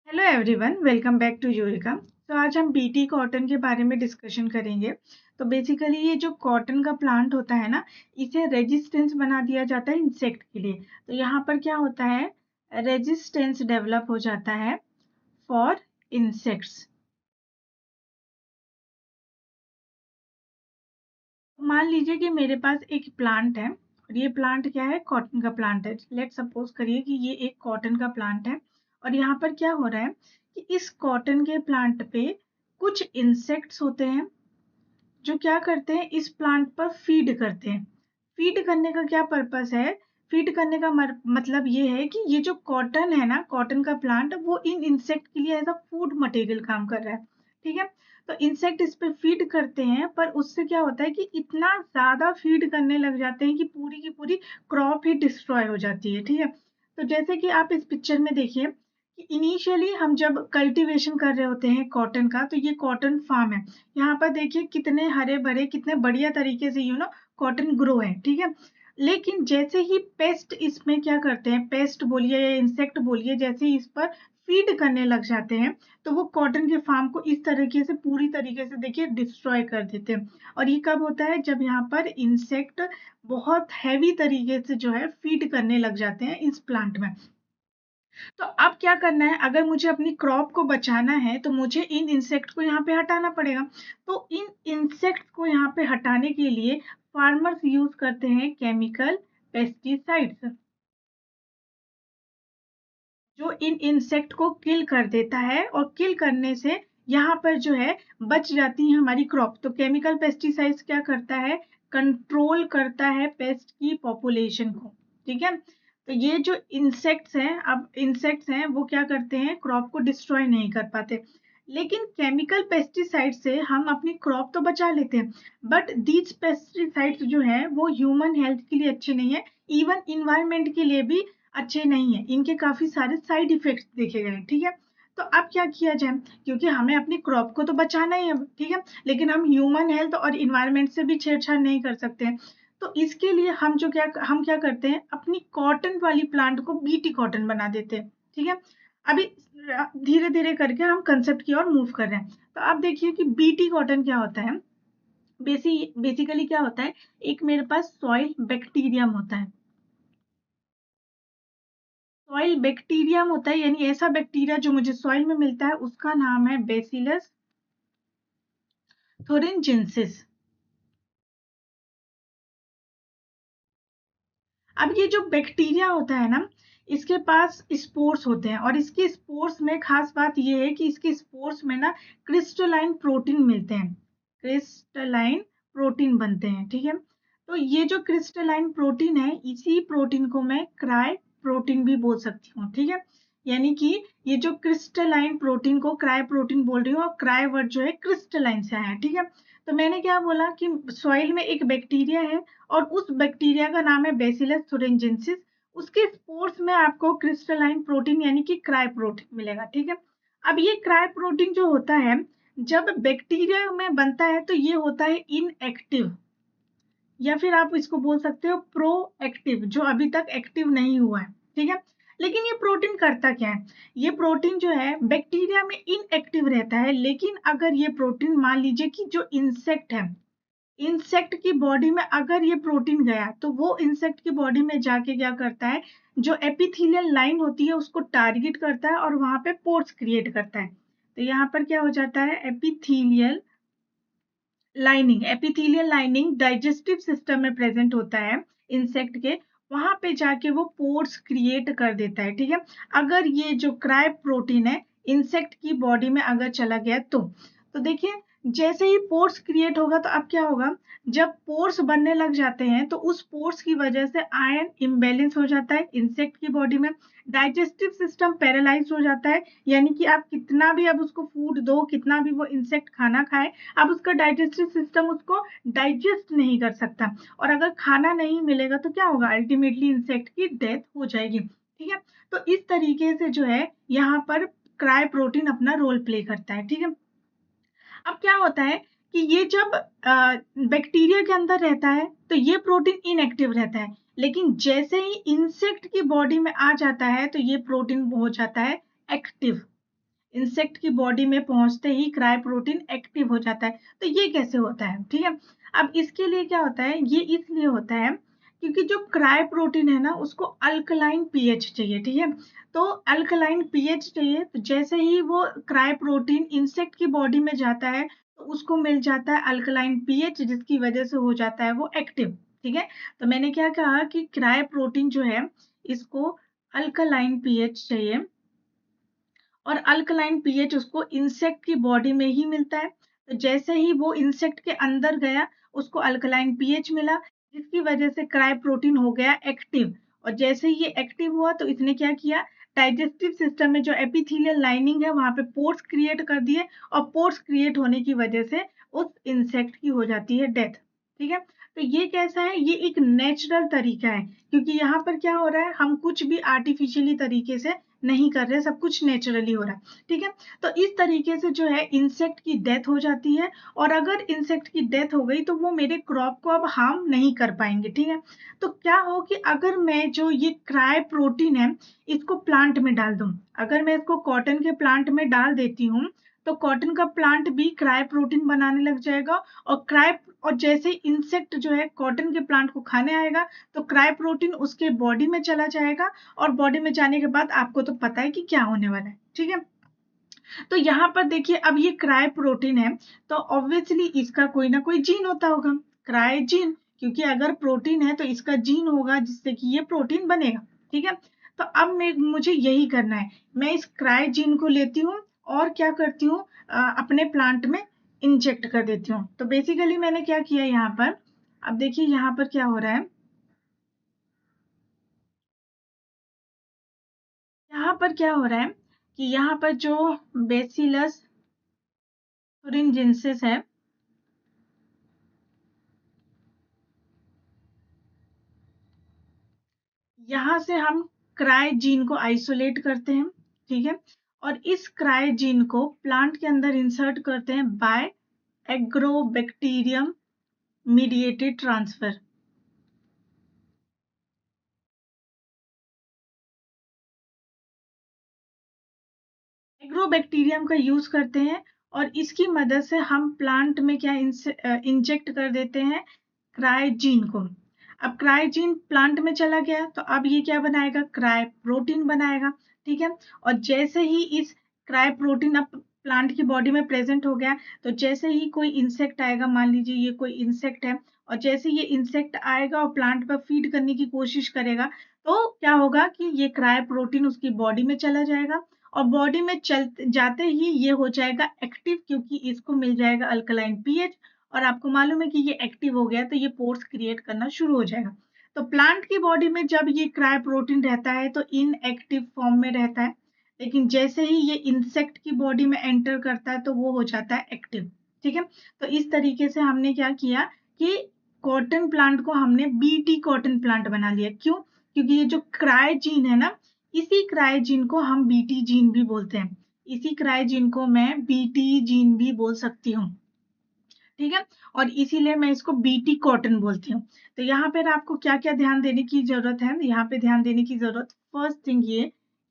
Hello everyone, welcome back to Eureka. तो आज हम बीटी कॉटन के बारे में डिस्कशन करेंगे। तो बेसिकली ये जो कॉटन का प्लांट होता है ना, इसे रेजिस्टेंस बना दिया जाता है इंसेक्ट के लिए। तो यहाँ पर क्या होता है, रेजिस्टेंस डेवलप हो जाता है फॉर इंसेक्ट्स। मान लीजिए कि मेरे पास एक प्लांट है और ये प्लांट क्या है, कॉटन का प्लांट है। लेट सपोज करिए कि ये एक कॉटन का प्लांट है और यहाँ पर क्या हो रहा है कि इस कॉटन के प्लांट पे कुछ इंसेक्ट्स होते हैं जो क्या करते हैं, इस प्लांट पर फीड करते हैं। फीड करने का क्या पर्पस है, फीड करने का मतलब ये है कि ये जो कॉटन है ना, कॉटन का प्लांट, वो इन इंसेक्ट के लिए एज अ फूड मटेरियल काम कर रहा है। ठीक है, तो इंसेक्ट इस पे फीड करते हैं, पर उससे क्या होता है कि इतना ज्यादा फीड करने लग जाते हैं कि पूरी की पूरी क्रॉप ही डिस्ट्रॉय हो जाती है। ठीक है, तो जैसे कि आप इस पिक्चर में देखिए कि इनिशियली हम जब कल्टीवेशन कर रहे होते हैं कॉटन का, तो ये कॉटन फार्म है। यहाँ पर देखिए कितने हरे भरे, कितने बढ़िया तरीके से कॉटन ग्रो है। ठीक है, लेकिन जैसे ही पेस्ट इसमें क्या करते हैं, पेस्ट बोलिए या इंसेक्ट बोलिए, जैसे ही इस पर फीड करने लग जाते हैं, तो वो कॉटन के फार्म को इस तरीके से पूरी तरीके से देखिए डिस्ट्रॉय कर देते हैं। और ये कब होता है, जब यहाँ पर इंसेक्ट बहुत हैवी तरीके से जो है फीड करने लग जाते हैं इस प्लांट में। तो अब क्या करना है, अगर मुझे अपनी क्रॉप को बचाना है तो मुझे इन इंसेक्ट को यहाँ पे हटाना पड़ेगा। तो इन इंसेक्ट को यहाँ पे हटाने के लिए फार्मर्स यूज करते हैं केमिकल पेस्टिसाइड्स, जो इन इंसेक्ट को किल कर देता है और किल करने से यहाँ पर जो है बच जाती है हमारी क्रॉप। तो केमिकल पेस्टिसाइड्स क्या करता है, कंट्रोल करता है पेस्ट की पॉपुलेशन को। ठीक है, तो ये जो इंसेक्ट्स हैं, अब इंसेक्ट्स हैं वो क्या करते हैं, क्रॉप को डिस्ट्रॉय नहीं कर पाते। लेकिन केमिकल पेस्टिसाइड से हम अपनी क्रॉप तो बचा लेते हैं, बट दीज पेस्टिसाइड्स जो है वो ह्यूमन हेल्थ के लिए अच्छे नहीं है, इवन इन्वायरमेंट के लिए भी अच्छे नहीं है। इनके काफी सारे साइड इफेक्ट्स देखे गए हैं। ठीक है, तो अब क्या किया जाए, क्योंकि हमें अपनी क्रॉप को तो बचाना ही है। ठीक है, लेकिन हम ह्यूमन हेल्थ और इन्वायरमेंट से भी छेड़छाड़ नहीं कर सकते हैं। तो इसके लिए हम क्या करते हैं, अपनी कॉटन वाली प्लांट को बीटी कॉटन बना देते हैं। ठीक है, अभी धीरे धीरे करके हम कंसेप्ट की ओर मूव कर रहे हैं। तो आप देखिए कि बीटी कॉटन क्या होता है। बेसिकली क्या होता है, एक मेरे पास सॉइल बैक्टीरियम होता है। सॉइल बैक्टीरियम होता है, यानी ऐसा बैक्टीरिया जो मुझे सॉइल में मिलता है, उसका नाम है बेसिलस थोरिनजेंसिस। अब ये जो बैक्टीरिया होता है ना, इसके पास स्पोर्स होते हैं और इसके स्पोर्स में खास बात ये है कि इसके स्पोर्स में ना क्रिस्टलाइन प्रोटीन मिलते हैं, क्रिस्टलाइन प्रोटीन बनते हैं। ठीक है, तो ये जो क्रिस्टलाइन प्रोटीन है, इसी प्रोटीन को मैं क्राई प्रोटीन भी बोल सकती हूँ। ठीक है, यानी कि ये जो क्रिस्टलाइन प्रोटीन को क्राई प्रोटीन बोल रही हूँ, और क्राई वर्ड जो है क्रिस्टलाइन से आया है। ठीक है, तो मैंने क्या बोला कि सॉइल में एक बैक्टीरिया है और उस बैक्टीरिया का नाम है बेसिलस थोरेंजेंसिस। उसके स्पोर्स में आपको क्रिस्टलाइन प्रोटीन यानी कि क्राई प्रोटीन मिलेगा। ठीक है, अब ये क्राई प्रोटीन जो होता है, जब बैक्टीरिया में बनता है तो ये होता है इनएक्टिव, या फिर आप इसको बोल सकते हो प्रो एक्टिव, जो अभी तक एक्टिव नहीं हुआ है। ठीक है, लेकिन ये प्रोटीन करता क्या है, ये प्रोटीन जो है बैक्टीरिया में इनएक्टिव रहता है, लेकिन अगर ये प्रोटीन मान लीजिए कि जो इंसेक्ट है, इंसेक्ट की बॉडी में अगर ये प्रोटीन गया, तो वो इंसेक्ट की बॉडी में जाके क्या करता है, जो एपिथेलियल लाइन होती है उसको टारगेट करता है और वहां पे पोर्स क्रिएट करता है। तो यहाँ पर क्या हो जाता है, एपिथेलियल लाइनिंग डाइजेस्टिव सिस्टम में प्रेजेंट होता है इंसेक्ट के, वहां पे जाके वो पोर्स क्रिएट कर देता है। ठीक है, अगर ये जो क्राई प्रोटीन है इंसेक्ट की बॉडी में अगर चला गया तो देखिए, जैसे ही पोर्स क्रिएट होगा तो अब क्या होगा, जब पोर्स बनने लग जाते हैं तो उस पोर्स की वजह से आयरन इम्बेलेंस हो जाता है इंसेक्ट की बॉडी में, डाइजेस्टिव सिस्टम पैरालाइज हो जाता है। यानी कि आप कितना भी अब उसको फूड दो, कितना भी वो इंसेक्ट खाना खाए, अब उसका डाइजेस्टिव सिस्टम उसको डाइजेस्ट नहीं कर सकता, और अगर खाना नहीं मिलेगा तो क्या होगा, अल्टीमेटली इंसेक्ट की डेथ हो जाएगी। ठीक है, तो इस तरीके से जो है यहाँ पर क्राई प्रोटीन अपना रोल प्ले करता है। ठीक है, अब क्या होता है कि ये जब बैक्टीरिया के अंदर रहता है तो ये प्रोटीन इनएक्टिव रहता है, लेकिन जैसे ही इंसेक्ट की बॉडी में आ जाता है तो ये प्रोटीन हो जाता है एक्टिव। इंसेक्ट की बॉडी में पहुंचते ही क्राई प्रोटीन एक्टिव हो जाता है। तो ये कैसे होता है, ठीक है। अब इसके लिए क्या होता है, ये इसलिए होता है क्योंकि जो क्राई प्रोटीन है ना उसको अल्कलाइन पीएच चाहिए, ठीक है। तो अल्कलाइन पीएच चाहिए, तो जैसे ही वो क्राई प्रोटीन इंसेक्ट की बॉडी में जाता है तो उसको मिल जाता है अल्कलाइन पीएच, जिसकी वजह से हो जाता है वो एक्टिव, ठीक है। तो मैंने क्या कहा कि क्राई प्रोटीन जो है इसको अल्कलाइन पीएच चाहिए, और अल्कलाइन पीएच उसको इंसेक्ट की बॉडी में ही मिलता है। तो जैसे ही वो इंसेक्ट के अंदर गया उसको अल्कलाइन पीएच मिला, जिसकी वजह से क्राई प्रोटीन हो गया एक्टिव। और जैसे ही ये एक्टिव हुआ तो इसने क्या किया, डाइजेस्टिव सिस्टम में जो एपिथेलियल लाइनिंग है वहां पे पोर्स क्रिएट कर दिए, और पोर्स क्रिएट होने की वजह से उस इंसेक्ट की हो जाती है डेथ, ठीक है। तो ये कैसा है, ये एक नेचुरल तरीका है, क्योंकि यहाँ पर क्या हो रहा है, हम कुछ भी आर्टिफिशियली तरीके से नहीं कर रहे, सब कुछ नेचुरली हो रहा है, ठीक है। तो इस तरीके से जो है इंसेक्ट की डेथ हो जाती है, और अगर इंसेक्ट की डेथ हो गई तो वो मेरे क्रॉप को अब हार्म नहीं कर पाएंगे, ठीक है। तो क्या हो कि अगर मैं जो ये क्राई प्रोटीन है इसको प्लांट में डाल दूं, अगर मैं इसको कॉटन के प्लांट में डाल देती हूँ तो कॉटन का प्लांट भी क्राई प्रोटीन बनाने लग जाएगा, और जैसे इंसेक्ट जो है कॉटन के प्लांट को खाने आएगा तो क्राई प्रोटीन उसके बॉडी में चला जाएगा, और बॉडी में जाने के बाद आपको तो पता है कि क्या होने वाला है, ठीक है। तो यहाँ पर देखिए, अब ये क्राई प्रोटीन है तो ऑब्वियसली इसका कोई ना कोई जीन होता होगा, क्राई जीन, क्योंकि अगर प्रोटीन है तो इसका जीन होगा जिससे कि ये प्रोटीन बनेगा, ठीक है। तो अब मुझे यही करना है, मैं इस क्राई जीन को लेती हूँ और क्या करती हूँ, अपने प्लांट में इंजेक्ट कर देती हूँ। तो बेसिकली मैंने क्या किया यहाँ पर, अब देखिए यहाँ पर क्या हो रहा है, यहाँ पर क्या हो रहा है कि यहाँ पर जो बेसिलस thuringiensis है, यहाँ से हम क्राई जीन को आइसोलेट करते हैं, ठीक है। और इस क्राई जीन को प्लांट के अंदर इंसर्ट करते हैं by agrobacterium mediated transfer. Agrobacterium का यूज करते हैं, और इसकी मदद से हम प्लांट में क्या इंजेक्ट कर देते हैं, क्राइजीन को। अब क्राइजीन प्लांट में चला गया तो अब ये क्या बनाएगा, क्राई प्रोटीन बनाएगा, ठीक है। और जैसे ही इस क्राई प्रोटीन अब प्लांट की बॉडी में प्रेजेंट हो गया, तो जैसे ही कोई इंसेक्ट आएगा, मान लीजिए ये कोई इंसेक्ट है, और जैसे ये इंसेक्ट आएगा और प्लांट पर फीड करने की कोशिश करेगा, तो क्या होगा कि ये क्राई प्रोटीन उसकी बॉडी में चला जाएगा, और बॉडी में चल जाते ही ये हो जाएगा एक्टिव, क्योंकि इसको मिल जाएगा अल्कलाइन पीएच, और आपको मालूम है कि ये एक्टिव हो गया तो ये पोर्स क्रिएट करना शुरू हो जाएगा। तो प्लांट की बॉडी में जब ये क्राई प्रोटीन रहता है तो इनएक्टिव फॉर्म में रहता है, लेकिन जैसे ही ये इंसेक्ट की बॉडी में एंटर करता है तो वो हो जाता है एक्टिव, ठीक है। तो इस तरीके से हमने क्या किया कि कॉटन प्लांट को हमने बीटी कॉटन प्लांट बना लिया। क्यों? क्योंकि ये जो क्राई जीन है ना, इसी क्राई जीन को हम बीटी जीन भी बोलते हैं, इसी क्राई जीन को मैं बीटी जीन भी बोल सकती हूँ, ठीक है। और इसीलिए मैं इसको बीटी कॉटन बोलती हूँ। तो यहाँ पर आपको क्या क्या ध्यान देने की जरूरत है, यहाँ पे ध्यान देने की जरूरत, फर्स्ट थिंग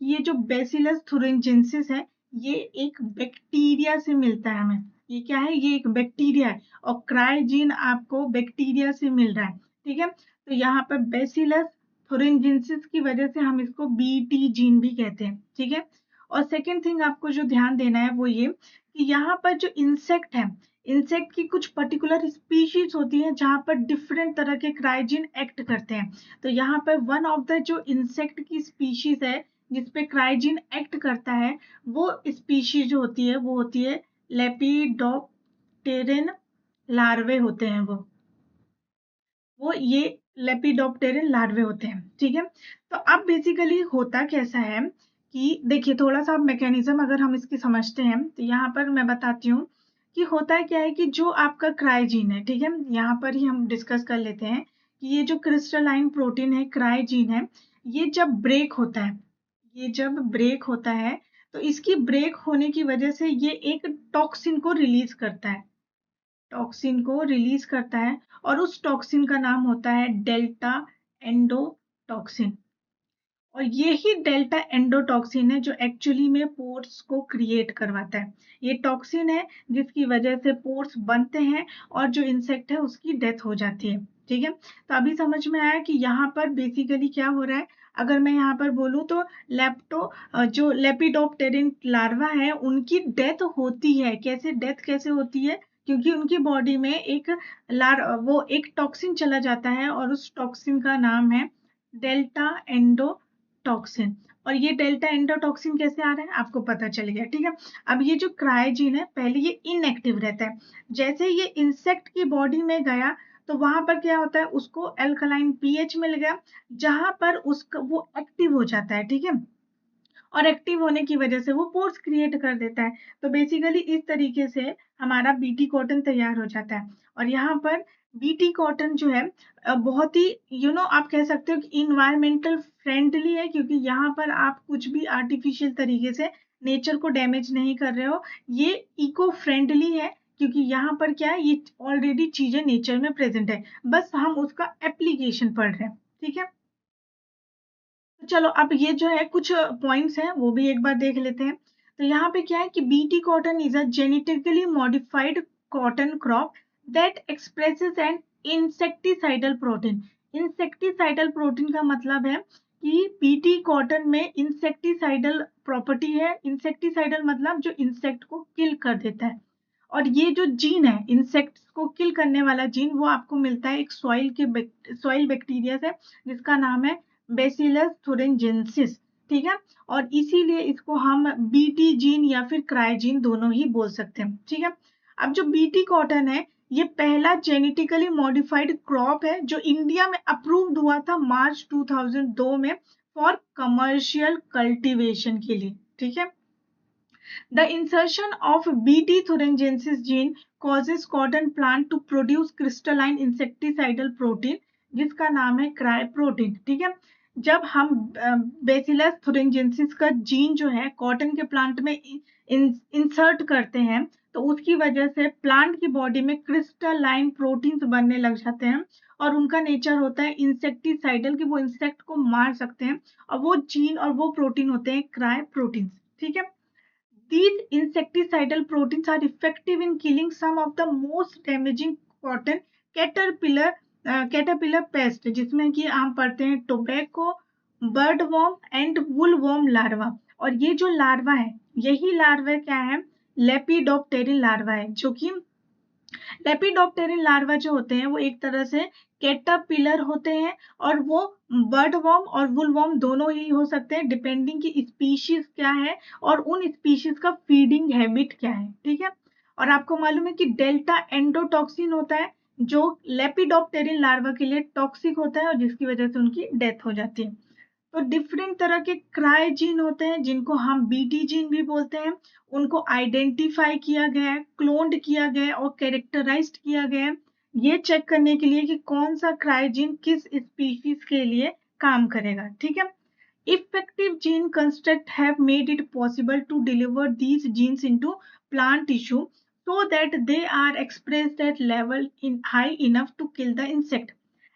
ये जो बेसिलस थुरिनजेंसिस है, ये एक बैक्टीरिया से मिलता है हमें, ये क्या है, ये एक बैक्टीरिया है, और क्राइजीन आपको बैक्टीरिया से मिल रहा है, ठीक है। तो यहाँ पर बेसिलस थुरिनजेंसिस की वजह से हम इसको बीटी जीन भी कहते हैं, ठीक है। और सेकेंड थिंग आपको जो ध्यान देना है वो ये कि यहाँ पर जो इंसेक्ट है, इंसेक्ट की कुछ पर्टिकुलर स्पीशीज होती है जहां पर डिफरेंट तरह के क्राइजीन एक्ट करते हैं। तो यहाँ पर वन ऑफ द जो इंसेक्ट की स्पीशीज है जिसपे क्राइजीन एक्ट करता है, वो स्पीशीज जो होती है वो होती है लेपिडोप्टेरिन लार्वे होते हैं वो ये लेपिडोप्टेरिन लार्वे होते हैं, ठीक है। तो अब बेसिकली होता कैसा है कि देखिए थोड़ा सा मैकेनिज्म अगर हम इसकी समझते हैं तो यहाँ पर मैं बताती हूँ कि होता क्या है कि जो आपका क्राइजीन है, ठीक है, यहाँ पर ही हम डिस्कस कर लेते हैं कि ये जो क्रिस्टलाइन प्रोटीन है क्राइजीन है, ये जब ब्रेक होता है, ये जब ब्रेक होता है तो इसकी ब्रेक होने की वजह से ये एक टॉक्सिन को रिलीज करता है, टॉक्सिन को रिलीज करता है, और उस टॉक्सिन का नाम होता है डेल्टा एंडोटॉक्सिन। और ये ही डेल्टा एंडोटॉक्सिन है जो एक्चुअली में पोर्स को क्रिएट करवाता है। ये टॉक्सिन है जिसकी वजह से पोर्स बनते हैं और जो इंसेक्ट है उसकी डेथ हो जाती है। ठीक है, तो अभी समझ में आया कि यहाँ पर बेसिकली क्या हो रहा है। अगर मैं यहाँ पर बोलूँ तो जो लेपिडोप्टेरिन लार्वा है उनकी डेथ होती है। कैसे होती है, क्योंकि उनकी बॉडी में वो एक टॉक्सिन चला जाता है और उस टॉक्सिन का नाम है डेल्टा एंडोटॉक्सिन। और ये डेल्टा एंडोटॉक्सिन कैसे आ रहा है आपको पता चल गया। ठीक है, अब ये जो क्रायोजीन है पहले ये इनएक्टिव रहता है, जैसे ये इंसेक्ट की बॉडी में गया तो वहां पर क्या होता है, उसको अल्कलाइन पीएच मिल गया जहां पर उसका वो एक्टिव हो जाता है। ठीक है, और एक्टिव होने की वजह से वो पोर्स क्रिएट कर देता है। तो बेसिकली इस तरीके से हमारा बीटी कॉटन तैयार हो जाता है। और यहाँ पर बीटी कॉटन जो है बहुत ही आप कह सकते हो कि इन्वायरमेंटल फ्रेंडली है, क्योंकि यहाँ पर आप कुछ भी आर्टिफिशियल तरीके से नेचर को डैमेज नहीं कर रहे हो। ये इको फ्रेंडली है क्योंकि यहाँ पर क्या है, ये ऑलरेडी चीजें नेचर में प्रेजेंट है, बस हम उसका एप्लीकेशन पढ़ रहे हैं। ठीक है, तो चलो अब ये जो है कुछ पॉइंट्स हैं वो भी एक बार देख लेते हैं। तो यहाँ पे क्या है कि BT cotton is a genetically modified cotton crop that expresses an insecticidal protein. Insecticidal protein का मतलब है कि बीटी कॉटन में इंसेक्टिसाइडल प्रॉपर्टी है। इंसेक्टिसाइडल मतलब जो इंसेक्ट को किल कर देता है। और ये जो जीन है इंसेक्ट्स को किल करने वाला जीन, वो आपको मिलता है एक सॉइल बैक्टीरिया से जिसका नाम है बेसिलस thuringiensis। ठीक है, और इसीलिए इसको हम बीटी जीन या फिर क्रायोजीन दोनों ही बोल सकते हैं। ठीक है, अब जो बीटी कॉटन है ये पहला जेनेटिकली मॉडिफाइड क्रॉप है जो इंडिया में अप्रूव्ड हुआ था मार्च 2002 में फॉर कमर्शियल कल्टीवेशन के लिए। ठीक है, the insertion of Bt thuringiensis gene causes cotton plant to produce crystalline insecticidal protein जिसका नाम है क्राई प्रोटीन। ठीक है, जब हम बेसिलस thuringiensis का जीन जो है कॉटन के प्लांट में इंसर्ट करते हैं तो उसकी वजह से प्लांट की बॉडी में क्रिस्टलाइन प्रोटीन्स बनने लग जाते हैं और उनका नेचर होता है इंसेक्टिसाइडल कि वो इंसेक्ट को मार सकते हैं, और वो जीन और वो प्रोटीन होते हैं क्राई प्रोटीन्स। ठीक है, these insecticidal proteins are effective in killing some of the most damaging cotton caterpillar pest, जिसमें कि हम पढ़ते हैं tobacco, budworm and bollworm larva. और ये जो लार्वा है यही लार्वा क्या है, लेपिडोप्टेरिन लार्वा है, जो कि लेपिडोप्टेरिन लार्वा जो होते हैं वो एक तरह से कैटरपिलर होते हैं और वो बर्ड वॉर्म और वुल वॉर्म दोनों ही हो सकते हैं डिपेंडिंग की स्पीशीज क्या है और उन स्पीशीज का फीडिंग हैबिट क्या है। ठीक है, और आपको मालूम है कि डेल्टा एंडोटॉक्सिन होता है जो लेपिडोप्टेरिन लार्वा के लिए टॉक्सिक होता है और जिसकी वजह से उनकी डेथ हो जाती है। तो डिफरेंट तरह के क्राई जीन होते हैं जिनको हम बीटी जीन भी बोलते हैं। उनको आइडेंटिफाई किया गया है, क्लोन्ड किया गया है और कैरेक्टराइज्ड किया गया है ये चेक करने के लिए कि कौन सा क्राई जीन किस स्पीशीज के लिए काम करेगा। ठीक है, effective gene construct have made it possible to deliver these genes into plant tissue so that they are expressed at level in high enough to kill the insect।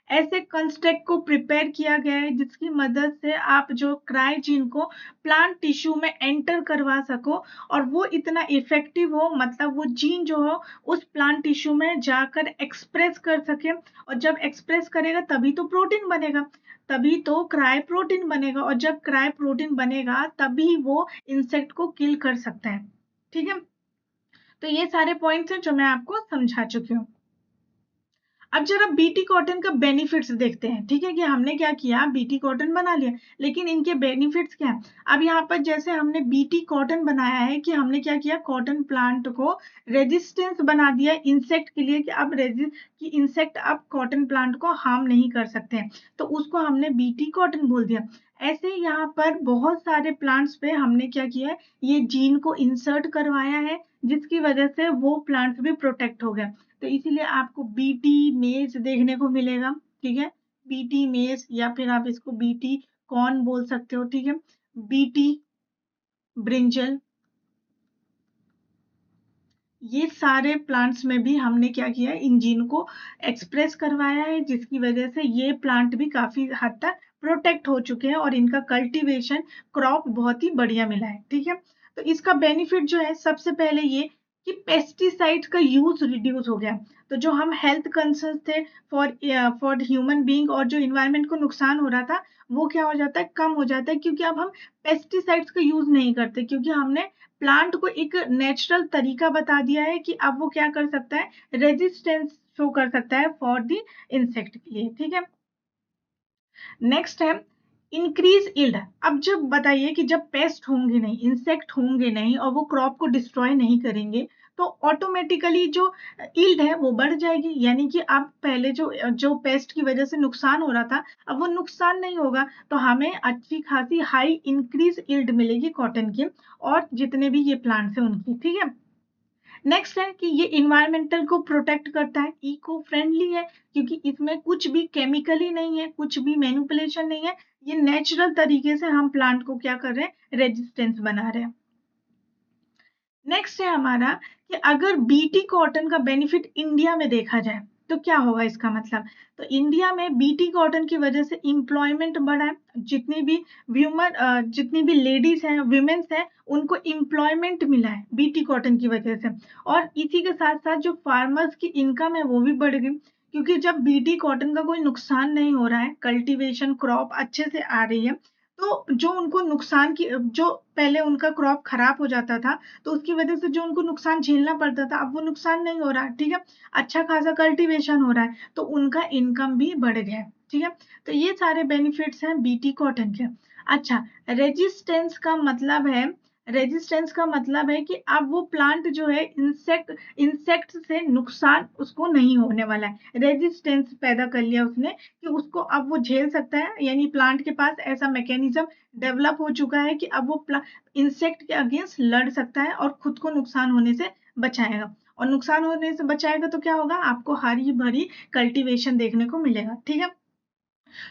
ऐसे construct को prepare किया गया है जिसकी मदद से आप जो क्राई जीन को प्लांट टिश्यू में एंटर करवा सको और वो इतना इफेक्टिव हो, मतलब वो जीन जो हो उस प्लांट टिश्यू में जाकर एक्सप्रेस कर सके, और जब एक्सप्रेस करेगा तभी तो प्रोटीन बनेगा, तभी तो क्राई प्रोटीन बनेगा, और जब क्राई प्रोटीन बनेगा तभी वो इंसेक्ट को किल कर सकता है। ठीक है, तो ये सारे पॉइंट्स हैं जो मैं आपको समझा चुकी हूँ। अब जरा बीटी कॉटन का बेनिफिट्स देखते हैं। ठीक है, कि हमने क्या किया, बीटी कॉटन बना लिया, लेकिन इनके बेनिफिट्स क्या है। अब यहाँ पर जैसे हमने बीटी कॉटन बनाया है कि हमने क्या किया, कॉटन प्लांट को रेजिस्टेंस बना दिया इंसेक्ट के लिए कि इंसेक्ट अब कॉटन प्लांट को हार्म नहीं कर सकते हैं, तो उसको हमने बीटी कॉटन बोल दिया। ऐसे यहाँ पर बहुत सारे प्लांट्स पे हमने क्या किया है, ये जीन को इंसर्ट करवाया है जिसकी वजह से वो प्लांट्स भी प्रोटेक्ट हो गए। तो इसीलिए आपको बीटी मेज देखने को मिलेगा। ठीक है, बीटी मेज या फिर आप इसको बीटी कॉर्न बोल सकते हो। ठीक है, बीटी ब्रिंजल, ये सारे प्लांट्स में भी हमने क्या किया है, इन जीन को एक्सप्रेस करवाया है जिसकी वजह से ये प्लांट भी काफी हद तक प्रोटेक्ट हो चुके हैं और इनका कल्टीवेशन क्रॉप बहुत ही बढ़िया मिला है। ठीक है, तो इसका बेनिफिट जो है सबसे पहले ये कि पेस्टिसाइड्स का यूज रिड्यूस हो गया। तो जो हम हेल्थ कंसर्न थे फॉर ह्यूमन बीइंग और जो इन्वायरमेंट को नुकसान हो रहा था वो क्या हो जाता है, कम हो जाता है, क्योंकि अब हम पेस्टिसाइड्स का यूज नहीं करते, क्योंकि हमने प्लांट को एक नेचुरल तरीका बता दिया है कि अब वो क्या कर सकता है, रेजिस्टेंस शो कर सकता है फॉर द इंसेक्ट के लिए। ठीक है, नेक्स्ट है इंक्रीज यील्ड। अब जब बताइए कि जब पेस्ट होंगे नहीं, इंसेक्ट होंगे नहीं और वो क्रॉप को डिस्ट्रॉय नहीं करेंगे तो ऑटोमेटिकली जो यील्ड है वो बढ़ जाएगी। यानी कि अब पहले जो जो पेस्ट की वजह से नुकसान हो रहा था अब वो नुकसान नहीं होगा, तो हमें अच्छी खासी हाई इंक्रीज यील्ड मिलेगी कॉटन की और जितने भी ये प्लांट्स हैं उनकी। ठीक है, नेक्स्ट है कि ये इन्वायरमेंटल को प्रोटेक्ट करता है, इको फ्रेंडली है, क्योंकि इसमें कुछ भी केमिकल ही नहीं है, कुछ भी मैनिपुलेशन नहीं है, ये नेचुरल तरीके से हम प्लांट को क्या कर रहे हैं, रेजिस्टेंस बना रहे हैं। नेक्स्ट है हमारा कि अगर बीटी कॉटन का बेनिफिट इंडिया में देखा जाए तो क्या होगा इसका मतलब, तो इंडिया में बीटी कॉटन की वजह से एम्प्लॉयमेंट बढ़ा है, जितनी भी लेडीज हैं, विमेन्स हैं, उनको एम्प्लॉयमेंट मिला है बीटी कॉटन की वजह से। और इसी के साथ साथ जो फार्मर्स की इनकम है वो भी बढ़ गई, क्योंकि जब बीटी कॉटन का कोई नुकसान नहीं हो रहा है, कल्टीवेशन क्रॉप अच्छे से आ रही है, तो जो उनको नुकसान की जो पहले उनका क्रॉप खराब हो जाता था तो उसकी वजह से जो उनको नुकसान झेलना पड़ता था अब वो नुकसान नहीं हो रहा है। ठीक है, अच्छा खासा कल्टीवेशन हो रहा है तो उनका इनकम भी बढ़ गया है। ठीक है, तो ये सारे बेनिफिट्स हैं बीटी कॉटन के। अच्छा, रेजिस्टेंस का मतलब है, रेजिस्टेंस का मतलब है कि अब वो प्लांट जो है इंसेक्ट से नुकसान उसको नहीं होने वाला है, रेजिस्टेंस पैदा कर लिया उसने कि उसको अब वो झेल सकता है, यानी प्लांट के पास ऐसा मैकेनिज्म डेवलप हो चुका है कि अब वो इंसेक्ट के अगेंस्ट लड़ सकता है और खुद को नुकसान होने से बचाएगा। और नुकसान होने से बचाएगा तो क्या होगा, आपको हरी भरी कल्टीवेशन देखने को मिलेगा। ठीक है,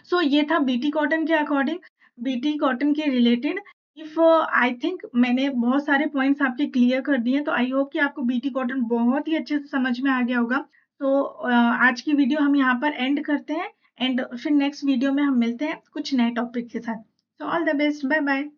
सो ये था बीटी कॉटन के अकॉर्डिंग, बीटी कॉटन के रिलेटेड। इफ आई थिंक मैंने बहुत सारे पॉइंट्स आपके क्लियर कर दिए, तो आई होप कि आपको बीटी कॉटन बहुत ही अच्छे से समझ में आ गया होगा। तो आज की वीडियो हम यहाँ पर एंड करते हैं एंड फिर नेक्स्ट वीडियो में हम मिलते हैं कुछ नए टॉपिक के साथ। So all the best, bye bye.